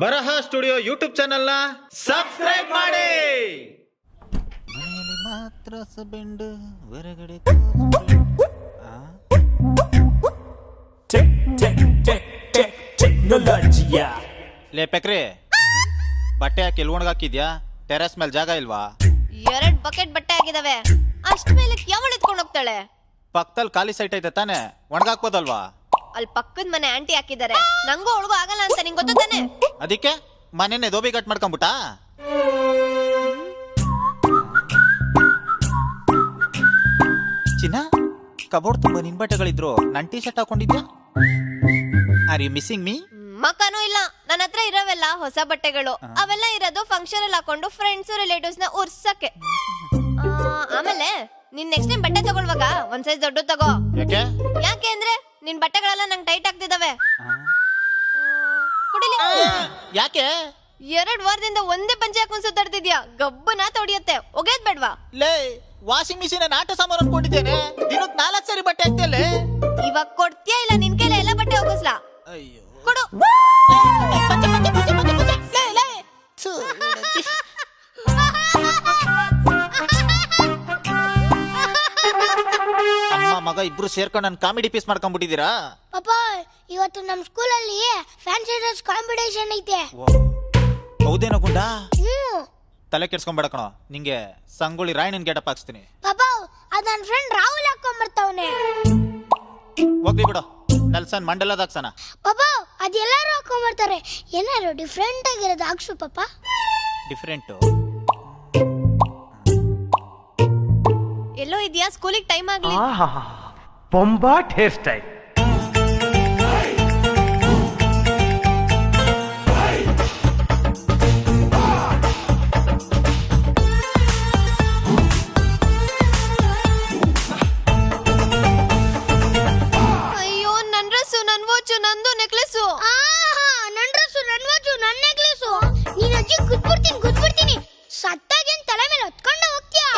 ಬರಹ studio YouTube ಚಾನೆಲ್ನ subscribe ಮಾಡಿ. ಮನೆಯಲ್ಲಿ ಮಾತ್ರ ಸಬೆಂಡು ಹೊರಗಡೆ ಲೇ ಪೆಕ್ರಿ, ಬಟ್ಟೆ ಹಾಕಿ ಎಲ್ಲಿ ಒಣಗಾಕಿದ್ಯಾ? ಟೆರೆಸ್ ಮೇಲೆ ಜಾಗ ಇಲ್ವಾ? 2 ಬಕೆಟ್ ಬಟ್ಟೆ ಆಗಿದಾವೆ. ಅಷ್ಟ ಮೇಲೆ ಯಾವಳು ಎತ್ಕೊಂಡು ಹೋಗ್ತಾಳೆ? ಪಕ್ಕದಲ್ಲಿ ಖಾಲಿ ಸೈಟ್ ಐತೆ ತಾನೆ, ಒಣಗಾಕ್ಬೋದಲ್ವಾ? ಅಲ್ಲಿ ಪಕ್ಕದ ಮನೆ ಆಂಟಿ ಹಾಕಿದ್ದಾರೆ. ನಂಗೂ ಅವಳಿಗೂ ಆಗಲ್ಲ ಅಂತ ನಿಂಗೆ ಗೊತ್ತು ತಾನೆ? ಅದಕ್ಕೆ ಮನೆನೇ ದೋಬಿ ಕಟ್ ಮಾಡ್ಕೊಂಬಿಟ್ಟ. ಚಿನ್ನ, ಕಬೋರ್ಡ್ ತುಂಬಾ ನಿನ್ ಬಟ್ಟೆಗಳಿದ್ರು, ನನ್ ಟೀ ಶರ್ಟ್ ಹಾಕೊಂಡಿದ್ಯಾ? Are you missing me? ಮಕ್ಕನೂ ಇಲ್ಲ. ನನ್ನ ಹತ್ರ ಇರೋವೆಲ್ಲ ಹೊಸ ಬಟ್ಟೆಗಳು. ಅವೆಲ್ಲ ಇರೋದು ಫಂಕ್ಷನ್ ಅಲ್ಲಿ ಹಾಕೊಂಡು ಫ್ರೆಂಡ್ಸ್ ರಿಲೇಟಿವ್ಸ್ ನ ಉರ್ಸಕ್ಕೆ. ಆಮೇಲೆ ನೀನ್ ನೆಕ್ಸ್ಟ್ ಟೈಮ್ ಬಟ್ಟೆ ತಗೊಳ್ವಾಗ ಒಂದ್ ಸೈಜ್ ದೊಡ್ಡ ತಗೋ. ಯಾಕೆ ಅಂದ್ರೆ ನಿನ್ ಬಟ್ಟೆಗಳೆಲ್ಲ ನಂಗೆ ಟೈಟ್ ಆಗ್ತಿದಾವೆ. ಕುಡಿಲಿ. ಯಾಕೆ? 2 ವಾರದಿಂದ ಒಂದೇ ಪಂಚೆ ಹಾಕೊಂಡ್ ಸುತ್ತಾಡ್ತಿದ್ಯಾ. ಗಬ್ಬನ ತೊಡಿಯತ್ತೆ. ಒಗೆದ್ ಬೇಡ್ವಾ? ಲೇ, ವಾಷಿಂಗ್ ಮಿಷಿನ್ ಆಟ ಸಾಮಾನು ಅನ್ಕೊಂಡಿದ್ದೇನೆ. ದಿನಕ್ಕೆ 4 ಸರಿ ಬಟ್ಟೆ ಹಾಕ್ತಿಯಲ್ಲೇ. ಇವಾಗ ಕೊಡ್ತೀಯಾ ಇಲ್ಲ ನಿನ್ ಕೈಲಿ ಎಲ್ಲ ಬಟ್ಟೆ ಹೋಗಿಸ್ಲಾ? ಅಯ್ಯೋ, ಕೊಡು. ಅಮ್ಮ ಮಗ ಇಬ್ರು ಸೇರ್ಕೊಂಡು ನನ್ ಕಾಮಿಡಿ ಪೀಸ್ ಮಾಡ್ಕೊಂಡ್ಬಿಟ್ಟಿದ್ದೀರಾ? ಪಾಪ, ಇವತ್ತು ನಮ್ ಸ್ಕೂಲಲ್ಲಿ ಫ್ಯಾನ್ಸಿ ಡ್ರೆಸ್ ಕಾಂಪಿಟೇಷನ್ ಐತೆ. ಹೌದೇನೋ ಗುಂಡ? ತಲೆ ಕೆಡ್ಸ್ಕೊಂಬೇಡ ಕಣೋ, ನಿಂಗೆ ಸಂಗೊಳ್ಳಿ ರಾಯಣ್ಣನ್ ಗೆಟಪ್ ಹಾಕ್ಸ್ತೀನಿ. ಪಾಪ, ಅದ್ ನನ್ ಫ್ರೆಂಡ್ ರಾಹುಲ್ ಹಾಕೊಂಡ್ ಬರ್ತಾವನೆ. ಹೋಗ್ಲಿ ಬಿಡು, ನೆಲ್ಸನ್ ಮಂಡಲದ ಹಾಕ್ಸನ. ಪಾಪ, ಅದೆಲ್ಲರೂ ಹಾಕೊಂಡ್ ಬರ್ತಾರೆ. ಏನಾರು ಡಿಫ್ರೆಂಟ್ ಆಗಿರೋದು ಹಾಕ್ಸು ಪಾಪ. ಡಿಫ್ರೆಂಟ್ ಎಲ್ಲೋ ಇದೆಯಾ? ಸ್ಕೂಲಿಗೆ ಟೈಮ್ ಆಗ್ಲಿ. ಬೊಂಬಾಟ್ ಹೇರ್ ಸ್ಟೈಲ್. ಅಯ್ಯೋ, ನನ್ ಡ್ರೆಸ್ಸು, ನನ್ ವಾಚು, ನಂದು ನೆಕ್ಲೆಸ್ಸು. ನನ್ ಡ್ರೆಸ್ಸು, ನನ್ ವಾಚು, ನನ್ ನೆಕ್ಲೆಸ್ಸು. ನೀನ್ ಅಜ್ಜಿ ಗುದ್ಬಿಡ್ತೀನಿ. ಸತ್ತಾಗೇನ್ ತಲೆ ಮೇಲೆ ಹೊತ್ಕೊಂಡು ಹೋಗ್ತೀಯಾ?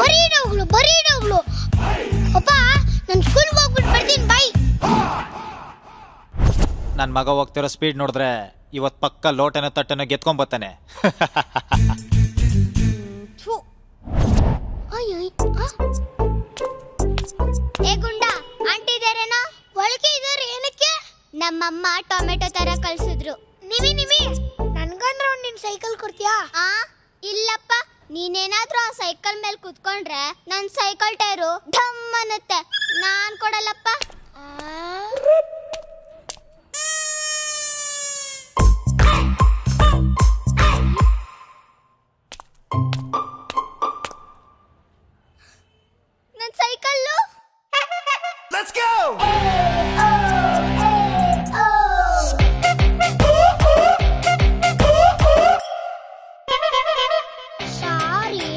ಬರೀ ಡೌಗ್ಳು. ಪಾಪ, ನನ್ ಸ್ಕೂಲ್ಗೆ ಹೋಗ್ಬಿಟ್ಟು ಬರ್ತೀನಿ. ಬೈ. ನನ್ ಮಗ ಹೋಗ್ತಿರೋ ಸ್ಪೀಡ್ ನೋಡಿದ್ರೆ ಇವತ್ ಪಕ್ಕ ಲೋಟನ ತಟ್ಟನ ಗೆತ್ಕೊಂಡ್ ಬರ್ತಾನೆ. ಥು. ಏ ಗುಂಡ, ಆಂಟಿ ಇದಾರೇನೋ? ಒಳಗೆ ಇದಾರೆ. ಏನಕ್ಕೆ? ನಮ್ಮಮ್ಮ ಟೊಮೆಟೊ ತರ ಕಳ್ಸಿದ್ರು. ನಿಮಿ ನನ್ಗಂದ್ರ ನಿನ್ ಸೈಕಲ್ ಕೊಡ್ತೀಯಾ? ಇಲ್ಲಪ್ಪ, ನೀನೇನಾದ್ರೂ ಆ ಸೈಕಲ್ ಮೇಲೆ ಕುತ್ಕೊಂಡ್ರೆ ನನ್ ಸೈಕಲ್ ಟೈರು ಢಮ್ ಅನ್ನತ್ತೆ. ನಾನ್ ಕೊಡಲ್ಲಪ್ಪ. ನನ್ ಸೈಕಲ್ಲು. Let's go. ಸಾರಿ.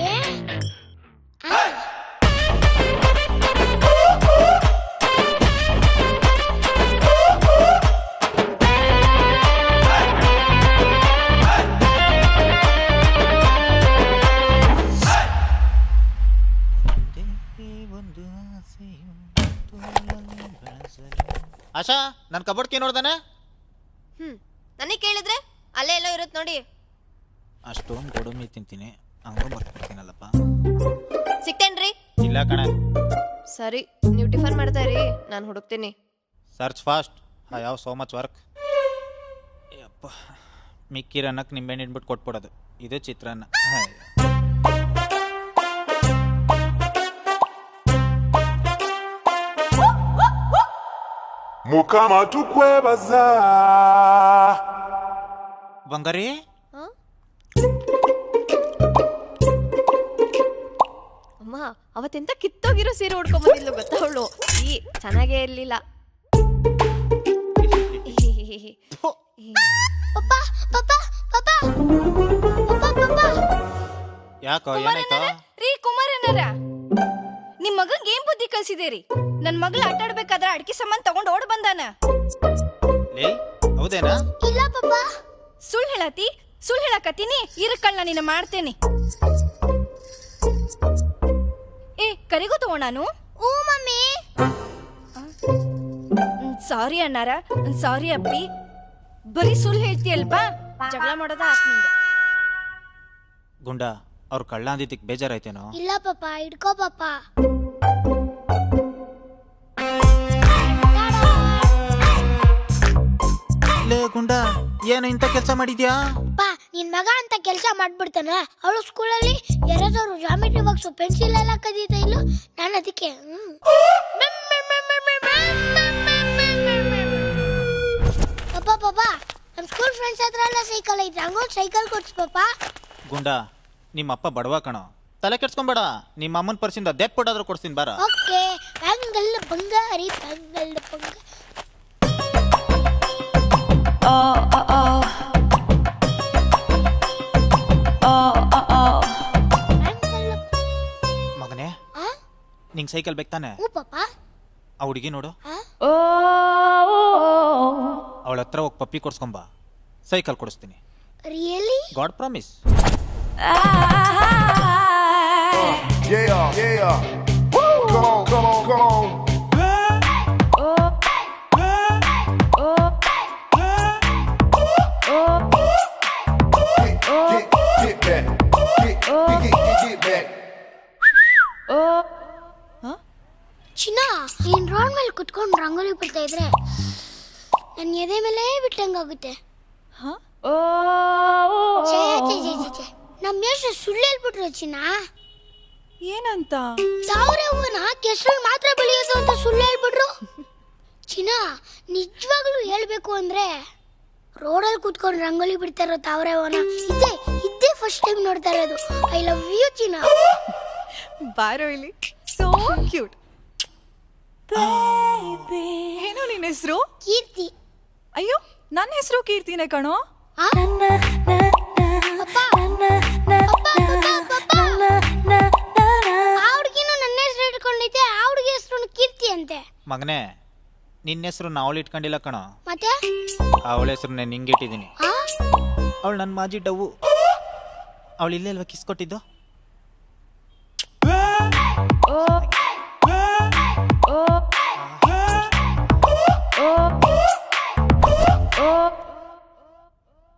ಆಶಾ, ನನ್ ಕಬೋರ್ಡ್ ಕೀ ನೋಡ್ದಾನೆ? ನನಗೆ ಕೇಳಿದ್ರೆ ಅಲ್ಲೇ ಎಲ್ಲೋ ಇರುತ್ತೆ ನೋಡಿ. ಅಷ್ಟೊಂದು ಗೋಡಂಬಿ ತಿಂತೀನಿ, ಹಂಗೂ ಬರ್ತಿರ್ತೀನಲ್ಲಪ್ಪ. ಸಿಕ್ತೇನ್ರಿ? ಇಲ್ಲ ಕಣೆ. ಸರಿ, ನೀವು ಟಿಫನ್ ಮಾಡ್ತಾ ಇರಿ, ನಾನು ಹುಡುಕ್ತೀನಿ. Search fast. I have so much work. ಯಪ್ಪ, ಮಿಕ್ಕಿರನ್ನಕ್ಕೆ ನಿಂಬೆಹಣ್ಣು ಇಟ್ಬಿಟ್ಟು ಕೊಟ್ಬಿಡೋದು. ಇದು ಚಿತ್ರಾನ್ನ. mukama tukwebaza ಬಂಗಾರಿ, ಅಮ್ಮ ಅವತ್ತೆಂತ ಕಿತ್ತೋಗಿರೋ ಸೀರೆ ಉಡ್ಕೊಂಬಂದಿದ್ಲು ಗೊತ್ತಾ ಅವಳು. ಚೆನ್ನಾಗೇ ಇರ್ಲಿಲ್ಲ. ಯಾಕೋ ಏನಾಯ್ತು? ರೀ ಕುಮಾರಣ್ಣರ, ನಿಮ್ ಮಗಂಗೆ ಏನ್ ಬುದ್ಧಿ ಕಲ್ಸಿದೇರಿ? ನನ್ ಮಗ್ಳು ಆಟ ಆಡ್ಬೇಕಾದ್ರೆ ಅಡ್ಕಿ ಸಾಮಾನ್ ತಗೊಂಡ್ ಓಡ್ ಬಂದಾನ. ಲೇ, ಹೌದೇನಾ? ಇಲ್ಲ ಪಾಪ. ಸುಳ್ಳು ಹೇಳಕತ್ತೀನಿ. ಇರಕಳ್ಳ ನಿನ್ನ ಮಾಡ್ತೇನೆ. ಏ, ಕರಿಗೂ ತಗೋಣಾನು? ಓ ಮಮ್ಮಿ. ಸಾರಿ ಅಣ್ಣಾರ, ಸಾರಿ ಅಪ್ಪಿ. ಬರೀ ಸುಳ್ಳು ಹೇಳ್ತೀಯಲ್ವಾ? ಜಗಳ ಮಾಡೋದ ಆತ್ಮಿಂದ. ಗುಂಡ ಅವ್ರು ಕಳ್ಳ ಅಂದಿದ್ದಕ್ಕೆ ಬೇಜಾರಾಯ್ತೇನೋ? ಇಲ್ಲ ಪಾಪ, ಇಡ್ಕೋ ಪಾಪ. ಲೇ ಗುಂಡ, ಏನು ಇಂಥ ಕೆಲಸ ಮಾಡಿದ್ಯಾ? ಪಾ, ನಿನ್ ಮಗ ಅಂತ ಕೆಲಸ ಮಾಡ್ಬಿಡ್ತಾನ. ಅವಳು ಸ್ಕೂಲಲ್ಲಿ ಯಾರಾದ್ರೂ ಜಾಮಿಟ್ರಿ ಬಾಕ್ಸ್ ಪೆನ್ಸಿಲ್ ಎಲ್ಲ ಕದೀತಾ ಇಲ್ಲ, ನಾನು ಅದಕ್ಕೆ ಪಾಪ ಪಾಪ ನಮ್ಮ ಸ್ಕೂಲ್ ಫ್ರೆಂಡ್ಸ್ ಹತ್ರ ಎಲ್ಲ ಸೈಕಲ್ ಐತೆ, ಹಂಗೊಂದು ಸೈಕಲ್ ಕೊಡ್ಸು ಪಾಪ. ಗುಂಡ, ನಿಮ್ಮ ಅಪ್ಪ ಬಡವ ಕಣೋ, ತಲೆ ಕೆಡ್ಸ್ಕೊಂಬೇಡ. ನಿಮ್ಮ ಅಮ್ಮನ ಪರ್ಸಿಂದ ದೆಪ್ ಕೊಡಾದ್ರೂ ಕೊಡ್ತೀನಿ ಬಾರ. ಓಕೆ, ಬ್ಯಾಂಗಲ್ ಬಂಗಾರಿ ಬ್ಯಾಂಗಲ್ ಬಂಗಾರಿ. ಮಗನೇ, ನಿಂಗೆ ಸೈಕಲ್ ಬೇಕು ತಾನೆ? ಹ್ಞೂ ಪಾಪ. ಆ ಹುಡುಗಿ ನೋಡು, ಅವಳ ಹತ್ರ ಹೋಗಿ ಪಪ್ಪಿ ಕೊಡ್ಸ್ಕೊಂಬ, ಸೈಕಲ್ ಕೊಡಿಸ್ತೀನಿ. Really? God promise. Yeah, yeah. Come on, come on, come on. Get back. Get back. ಚಿನ್ನ, ನೀನ್ ರೋಡ್ ಮೇಲೆ ಕುತ್ಕೊಂಡು ರಂಗೋಲಿ ಬಿಡ್ತಾ ಇದ್ರೆ ನನ್ನ ಎದೆ ಮೇಲೆ ಬಿಟ್ಟಂಗಾಗುತ್ತೆ. ನಮ್ಮ ಎಷ್ಟು ಸುಳ್ಳು ಹೇಳ್ಬಿಟ್ರು ಚಿನ್ನ. ಏನಂತ? ಸಾವಿರ ಹೂವನ ಕೆಸರಲ್ಲಿ ಮಾತ್ರ ಬೆಳೆಯೋದು ಅಂತ ಸುಳ್ಳು ಹೇಳ್ಬಿಟ್ರು. ಚಿನ್ನ, ನಿಜವಾಗ್ಲೂ ಹೇಳ್ಬೇಕು ಅಂದ್ರೆ ರೋಡಲ್ಲಿ ಕೂತ್ಕೊಂಡು ರಂಗೋಲಿ ಬಿಡ್ತಾ ಇರೋ ತಾವರೆ ಹೂವನ ಇದ್ದೇ ಫಸ್ಟ್ ಟೈಮ್ ನೋಡ್ತಾ ಇರೋದು. ಐ ಲವ್ ಯು ಚಿನ್ನ. ಬಾರೋ ಇಲ್ಲಿ, ಸೋ ಕ್ಯೂಟ್. ಏನು ನಿನ್ನ ಹೆಸರು? ಕೀರ್ತಿ. ಅಯ್ಯೋ, ನನ್ನ ಹೆಸರು ಕೀರ್ತಿನೇ ಕಣೋ. ಆ ಹುಡುಗಿನೂ ನನ್ನ ಹೆಸರು ಇಟ್ಕೊಂಡೈತೆ, ಆ ಹುಡುಗಿ ಹೆಸರು ಕೀರ್ತಿ ಅಂತೆ. ಮಗನೇ, ನಿನ್ನ ಹೆಸರು ಅವಳು ಇಟ್ಕೊಂಡಿಲ್ಲ ಕಣೋ, ಮತ್ತೆ ಅವಳ ಹೆಸರು ನಾನು ನಿಂಗೆ ಇಟ್ಟಿದ್ದೀನಿ. ಅವಳು ನನ್ನ ಮಾಜಿ ಡವ್ವು. ಅವಳು ಇಲ್ಲೇ ಅಲ್ವಾ ಕಿಸ್ ಕೊಟ್ಟಿದ್ದು?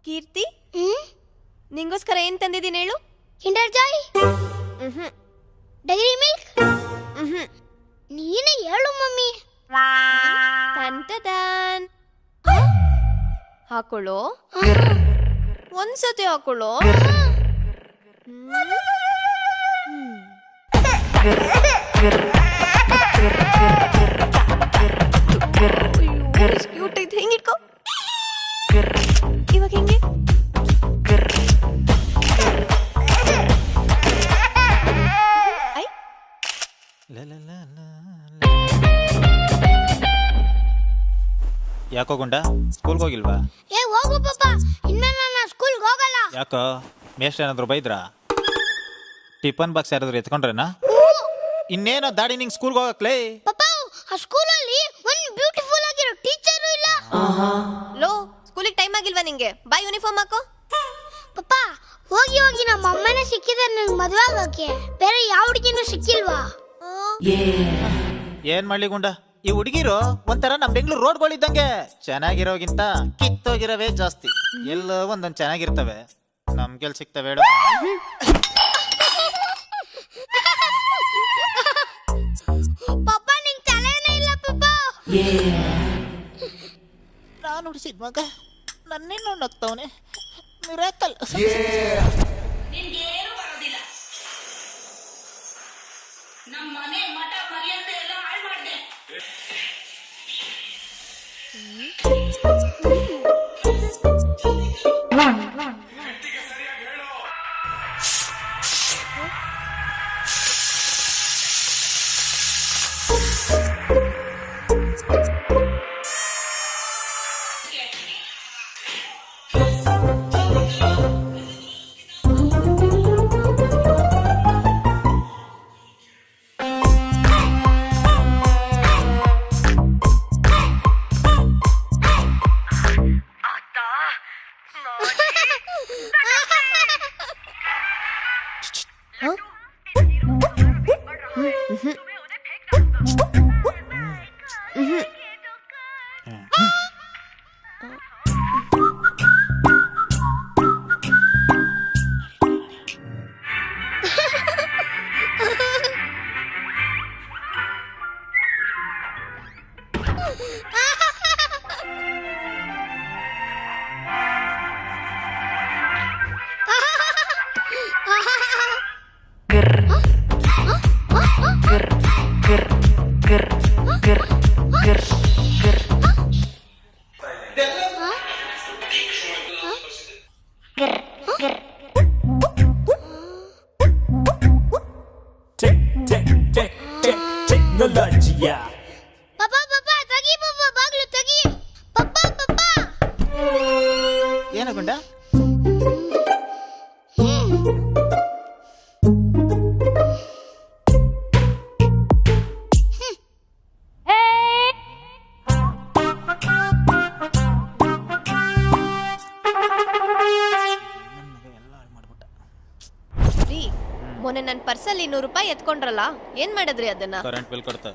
ಕೀರ್ತಿ, ನಿಂಗೋಸ್ಕರ ಏನ್ ತಂದಿದ್ದೀನಿ ಹೇಳು? Kinder Joy, dairy milk. ನೀನೇ ಹೇಳು ಮಮ್ಮಿ. ಟಂಟಡನ್. ಹಾಕೊಳ್ಳೋ, ಒಂದ್ಸತಿ ಹಾಕೊಳ್ಳೋ. ಕ್ಯೂಟ್ ಐತೆ, ಹಿಂಗಿಟ್ಕೋ. ಇವಾಗ ಹಿಂಗೆ ಯಾಕೋ ಗುಂಡ, ಸ್ಕೂಲ್ಗೆ ಹೋಗಿಲ್ವಾ? ಏ ಹೋಗು ಪಾಪ, ಇನ್ಮೇಲೆ ನಾನು ಸ್ಕೂಲ್ಗೆ ಹೋಗಲ್ಲ. ಯಾಕೋ, ಮೇಷ್ಟ್ರು ಏನಾದ್ರು ಬೈದ್ರಾ? ಟಿಫನ್ ಬಾಕ್ಸ್ ಯಾರಾದ್ರು ಎತ್ಕೊಂಡ್ರೇನಾ? ಇನ್ನೇನೋ ದಾಡಿ ನಿಂಗೆ ಸ್ಕೂಲ್ಗೆ ಹೋಗಕ್ಲೇ? ಪಾಪ, ಆ ಸ್ಕೂಲಲ್ಲಿ ಒಂದು ಬ್ಯೂಟಿಫುಲ್ ಆಗಿರೋ ಟೀಚರು ಇಲ್ಲ. ಲೋ, ಸ್ಕೂಲಿಗೆ ಟೈಮ್ ಆಗಿಲ್ವಾ ನಿಂಗೆ? ಬಾ, ಯೂನಿಫಾರ್ಮ್ ಹಾಕೋ. ಪಾಪ, ಹೋಗಿ ಹೋಗಿ ನಮ್ಮ ಅಮ್ಮನೇ ಸಿಕ್ಕಿದ್ರೆ ನಂಗೆ ಮದುವೆ ಆಗೋಕೆ. ಬೇರೆ ಯಾವ ಹುಡುಗಿನೂ ಸಿಕ್ಕಿಲ್ವಾ? ಏನ್ ಮಾಡ್ಲಿ ಗುಂಡ, ಈ ಹುಡುಗಿರು ಒಂಥರ ನಮ್ ಬೆಂಗಳೂರು ರೋಡ್ಗಳಿದ್ದಂಗೆ. ಚೆನ್ನಾಗಿರೋಗಿಂತ ಕಿತ್ತೋಗಿರವೇ ಜಾಸ್ತಿ. ಎಲ್ಲೋ ಒಂದೊಂದು ಚೆನ್ನಾಗಿರ್ತವೆ, ನಮ್ ಕೆಲ್ ಸಿಗ್ತವೆ ಹೇಳು. ಪಾಪ, ನಿಂಗೆ ತಲೆನೇ ಇಲ್ಲ ಪಾಪ. ನಾನು ಹುಡ್ಸಿದ್ ಮಗ ನನ್ನೇನೋ ನಗ್ತವನೆ. ಮಿರಾಕಲ್. ನಿನ್ಗೇನು ಬರೋದಿಲ್ಲ. ನಮ್ಮ ಮನೆ ಮಠ ಮರ್ಯಾದೆ ಎಲ್ಲ ಹಾಳು ಮಾಡಿದೆ. ಏನು ಗುಂಡ? ಮೊನ್ನೆ ನನ್ನ ಪರ್ಸಲ್ಲಿ 100 ರೂಪಾಯಿ ಎತ್ಕೊಂಡ್ರಲ್ಲ, ಏನ್ ಮಾಡಿದ್ರಿ ಅದನ್ನ? ಕರೆಂಟ್ ಬಿಲ್ ಕೊಡ್ತ.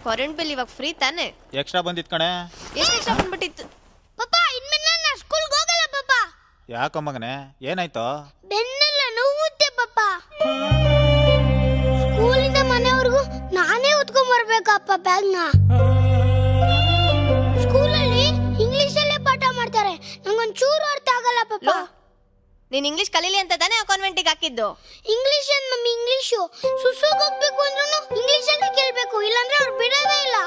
ಕರೆಂಟ್ ಬಿಲ್ ಇವಾಗ ಫ್ರೀ ತಾನೆ? ಎಕ್ಸ್ಟ್ರಾ ಬಂದಿತ್ ಕಣೆ. ಎಷ್ಟು ಎಕ್ಸ್ಟ್ರಾ ಬಂದ್ಬಿಟ್ಟಿತ್ತು? ಪಪ್ಪ ಇನ್ಮೇಲೆ ನಾನು ಸ್ಕೂಲ್ಗೆ ಹೋಗಲ್ಲ ಪಪ್ಪ. ಯಾಕ ಮಗನೆ, ಏನಾಯ್ತು? ಬೆನ್ನೆಲ್ಲ ನೋವುತ್ತೆ ಪಪ್ಪ. ಸ್ಕೂಲಿಂದ ಮನೆವರೆಗೂ ನಾನೇ ಹೊತ್ಕೊಂಡ್ ಬರ್ಬೇಕಪ್ಪ ಬ್ಯಾಗ್ನ. ಸ್ಕೂಲಲ್ಲಿ ಇಂಗ್ಲಿಷಲ್ಲೇ ಪಾಠ ಮಾಡ್ತಾರೆ, ನಂಗೊಂಚೂರು ಅರ್ಥ ಆಗಲ್ಲ ಪಪ್ಪ. ನೀನ್ ಇಂಗ್ಲಿಷ್ ಕಲೀಲಿ ಅಂತ ತಾನೇ ಆ ಕಾನ್ವೆಂಟಿಗೆ ಹಾಕಿದ್ದು? ಇಂಗ್ಲಿಷ್ ಏನ್ ಮಮ್ಮಿ, ಇಂಗ್ಲಿಷು ಸುಸುಗ್ ಹೋಗ್ಬೇಕು ಅಂದ್ರೂ ಇಂಗ್ಲಿಷ್ ಅಲ್ಲಿ ಕೇಳ್ಬೇಕು, ಇಲ್ಲಾಂದ್ರೆ ಅವ್ರು ಬಿಡೋದೇ ಇಲ್ಲ.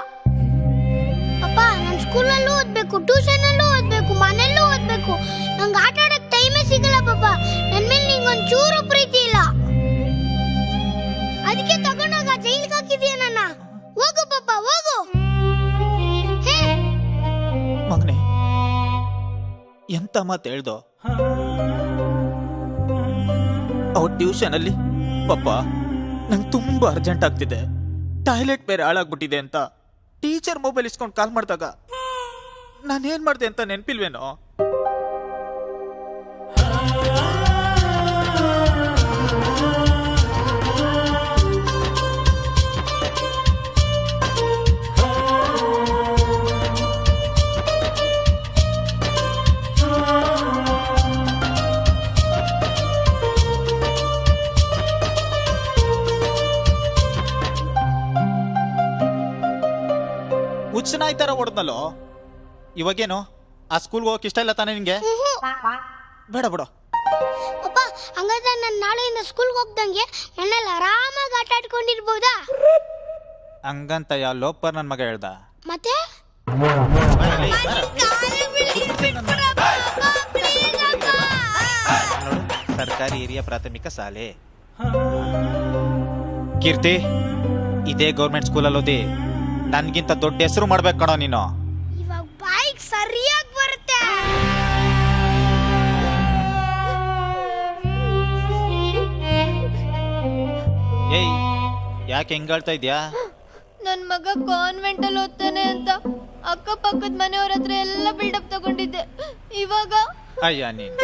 ಅಪ್ಪ ನಾನು ಸ್ಕೂಲಲ್ಲೂ ಓದ್ಬೇಕು, ಟ್ಯೂಷನಲ್ಲೂ ಓದ್ಬೇಕು, ಮನೆಯಲ್ಲೂ ಓದ್ಬೇಕು. ನಂಗೆ ಆಟ ಆಡಕ್ ಟೈಮೇ ಸಿಗಲ್ಲ ಪಪ್ಪ. ನನ್ ಮೇಲೆ ನಿಂಗೊಂದ್ ಚೂರು ಪ್ರೀತಿ ಇಲ್ಲ, ಅದಕ್ಕೆ ತಗೊಂಡೋಗ ಜೈಲ್ಗೆ ಹಾಕಿದೀಯ ನನ್ನ. ಹೋಗು ಪಪ್ಪ ಹೋಗು. ಮಗನೆ, ಎಂತ ಮಾತು ಹೇಳ್ದೋ? ಅವ್ರ ಟ್ಯೂಷನ್ ಅಲ್ಲಿ ಪಪ್ಪ ನಂಗೆ ತುಂಬಾ ಅರ್ಜೆಂಟ್ ಆಗ್ತಿದೆ, ಟಾಯ್ಲೆಟ್ ಬೇರೆ ಹಾಳಾಗ್ಬಿಟ್ಟಿದೆ ಅಂತ ಟೀಚರ್ ಮೊಬೈಲ್ ಇಸ್ಕೊಂಡು ಕಾಲ್ ಮಾಡಿದಾಗ ನಾನೇನ್ ಮಾಡ್ದೆ ಅಂತ ನೆನ್ಪಿಲ್ವೇನೋ? ಹುಚ್ಚನಾಯ್ ತರ ಹೊಡೆದ್ನಲ್ಲೋ. ಇವಾಗೇನು ಆ ಸ್ಕೂಲ್ಗೆ ಹೋಗಕ್ಕೆ ಇಷ್ಟ ಇಲ್ಲ ತಾನೇ ನಿನ್ಗೆ? ಬೇಡ ಬಿಡು ಪಪ್ಪ. ಹಂಗಾದ್ರೆ ನಾನು ನಾಳೆಯಿಂದ ಸ್ಕೂಲ್ಗೆ ಹೋಗ್ದಂಗೆ ಮನೇಲಿ ಆರಾಮಾಗಿ ಆಟ ಆಡ್ಕೊಂಡಿರ್ಬೋದಾ? ಹಂಗಂತ ಯಾವ ಲೋಪರ್ ನನ್ ಮಗ ಹೇಳ್ದ? ಮತ್ತೆ ಸರ್ಕಾರಿ ಹಿರಿಯ ಪ್ರಾಥಮಿಕ ಶಾಲೆ ಕೀರ್ತಿ, ಇದೇ ಗೌರ್ಮೆಂಟ್ ಸ್ಕೂಲಲ್ಲಿ ಓದಿ ನನ್ಗಿಂತ ದೊಡ್ಡ ಹೆಸರು ಮಾಡ್ಬೇಕು ಕಣೋ ನೀನು. ಇವಾಗ ಬೈಕ್ ಸರಿಯಾಗಿ ಬರುತ್ತೆ. ಏಯ್, ಯಾಕೆ ಹೆಂಗ್ ಹೇಳ್ತಾ ಇದ್ಯಾ? ನನ್ ಮಗ ಕಾನ್ವೆಂಟ್ ಅಲ್ಲಿ ಓದ್ತಾನೆ ಅಂತ ಅಕ್ಕಪಕ್ಕದ ಮನೆಯವ್ರ ಹತ್ರ ಎಲ್ಲ ಬಿಲ್ಡಪ್ ತಗೊಂಡಿದ್ದೆ. ಇವಾಗ ಅಯ್ಯ ನೀನ್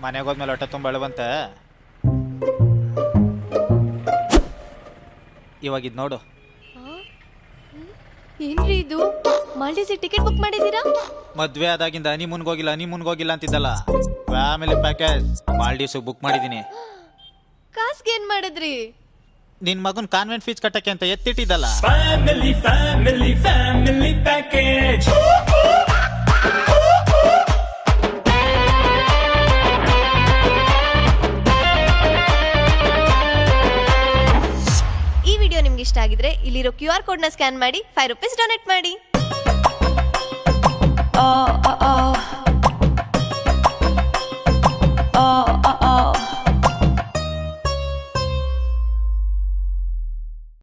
ಮನೆಗೆ ಹೋದ್ಮೇಲೆ ಹೊಟ್ಟೆ ತುಂಬ ಬಂತೆ. ಇವಾಗ ಇದ್ ನೋಡು. ಏನ್ರಿ ಇದು? ಮಾಲ್ಡೀವ್ಸ್ ಟಿಕೆಟ್ ಬುಕ್ ಮಾಡಿದೀರಾ? ಮದ್ವೆ ಆದಾಗಿಂದ ಹನಿಮೂನ್ಗೋಗಿಲ್ಲ ಅಂತಿದ್ದಲ್ಲ, ಫ್ಯಾಮಿಲಿ ಪ್ಯಾಕೇಜ್ ಮಾಲ್ಡೀವ್ಸ್ ಬುಕ್ ಮಾಡಿದೀನಿ. ಕಾಸ್ಗೆ ಏನ್ ಮಾಡಿದ್ರಿ? ನಿನ್ ಮಗನ್ ಕಾನ್ವೆಂಟ್ ಫೀಸ್ ಕಟ್ಟಕ್ಕೆ ಅಂತ ಎತ್ತಿಟ್ಟಿದ್ದಲ್ಲ. Family package. ಈ ವಿಡಿಯೋ ನಿಮ್ಗೆ ಇಷ್ಟ ಆಗಿದ್ರೆ ಇಲ್ಲಿರೋ QR ಕೋಡ್ನ ಸ್ಕ್ಯಾನ್ ಮಾಡಿ ₹5 ಡೊನೇಟ್ ಮಾಡಿ.